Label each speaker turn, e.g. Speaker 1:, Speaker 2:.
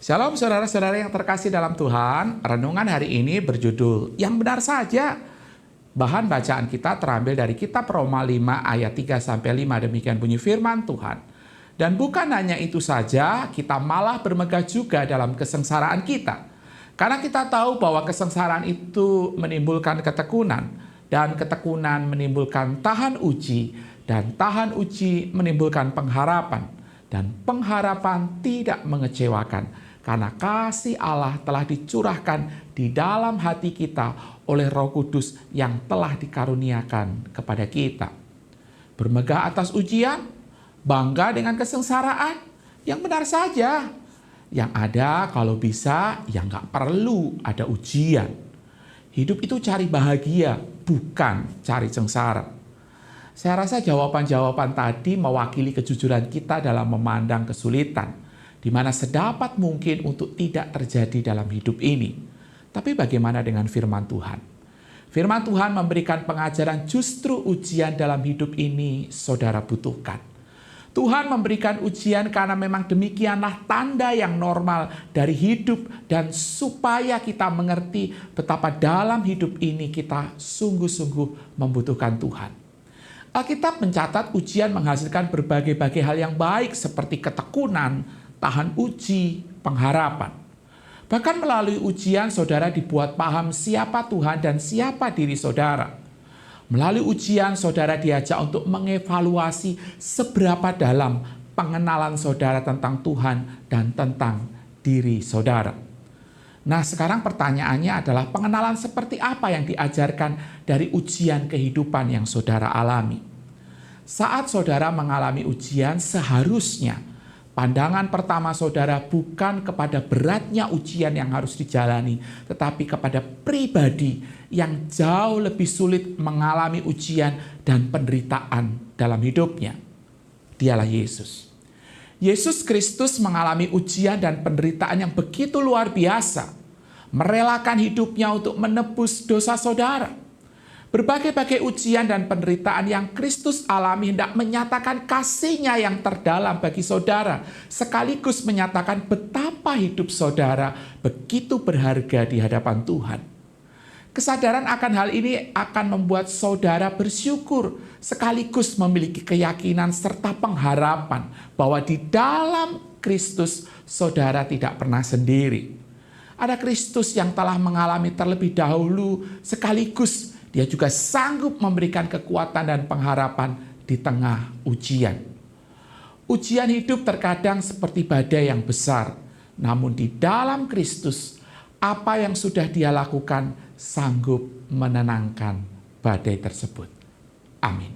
Speaker 1: Shalom saudara-saudara yang terkasih dalam Tuhan. Renungan hari ini berjudul Yang Benar Saja. Bahan bacaan kita terambil dari kitab Roma 5 ayat 3-5. Demikian bunyi firman Tuhan. Dan bukan hanya itu saja, kita malah bermegah juga dalam kesengsaraan kita. Karena kita tahu bahwa kesengsaraan itu menimbulkan ketekunan, dan ketekunan menimbulkan tahan uji, dan tahan uji menimbulkan pengharapan, dan pengharapan tidak mengecewakan. Karena kasih Allah telah dicurahkan di dalam hati kita oleh Roh Kudus yang telah dikaruniakan kepada kita. Bermegah atas ujian, bangga dengan kesengsaraan, yang benar saja. Yang ada kalau bisa, ya nggak perlu ada ujian. Hidup itu cari bahagia, bukan cari sengsara. Saya rasa jawaban-jawaban tadi mewakili kejujuran kita dalam memandang kesulitan, di mana sedapat mungkin untuk tidak terjadi dalam hidup ini. Tapi bagaimana dengan firman Tuhan? Firman Tuhan memberikan pengajaran justru ujian dalam hidup ini saudara butuhkan. Tuhan memberikan ujian karena memang demikianlah tanda yang normal dari hidup dan supaya kita mengerti betapa dalam hidup ini kita sungguh-sungguh membutuhkan Tuhan. Alkitab mencatat ujian menghasilkan berbagai-bagai hal yang baik seperti ketekunan, tahan uji, pengharapan. Bahkan melalui ujian saudara dibuat paham siapa Tuhan dan siapa diri saudara. Melalui ujian saudara diajak untuk mengevaluasi seberapa dalam pengenalan saudara tentang Tuhan dan tentang diri saudara. Nah, sekarang pertanyaannya adalah pengenalan seperti apa yang diajarkan dari ujian kehidupan yang saudara alami. Saat saudara mengalami ujian, seharusnya pandangan pertama saudara bukan kepada beratnya ujian yang harus dijalani, tetapi kepada pribadi yang jauh lebih sulit mengalami ujian dan penderitaan dalam hidupnya. Dialah Yesus. Yesus Kristus mengalami ujian dan penderitaan yang begitu luar biasa, merelakan hidupnya untuk menebus dosa saudara. Berbagai-bagai ujian dan penderitaan yang Kristus alami hendak menyatakan kasih-Nya yang terdalam bagi saudara, sekaligus menyatakan betapa hidup saudara begitu berharga di hadapan Tuhan. Kesadaran akan hal ini akan membuat saudara bersyukur, sekaligus memiliki keyakinan serta pengharapan bahwa di dalam Kristus saudara tidak pernah sendiri. Ada Kristus yang telah mengalami terlebih dahulu, sekaligus Dia juga sanggup memberikan kekuatan dan pengharapan di tengah ujian. Ujian hidup terkadang seperti badai yang besar, namun di dalam Kristus, apa yang sudah Dia lakukan sanggup menenangkan badai tersebut. Amin.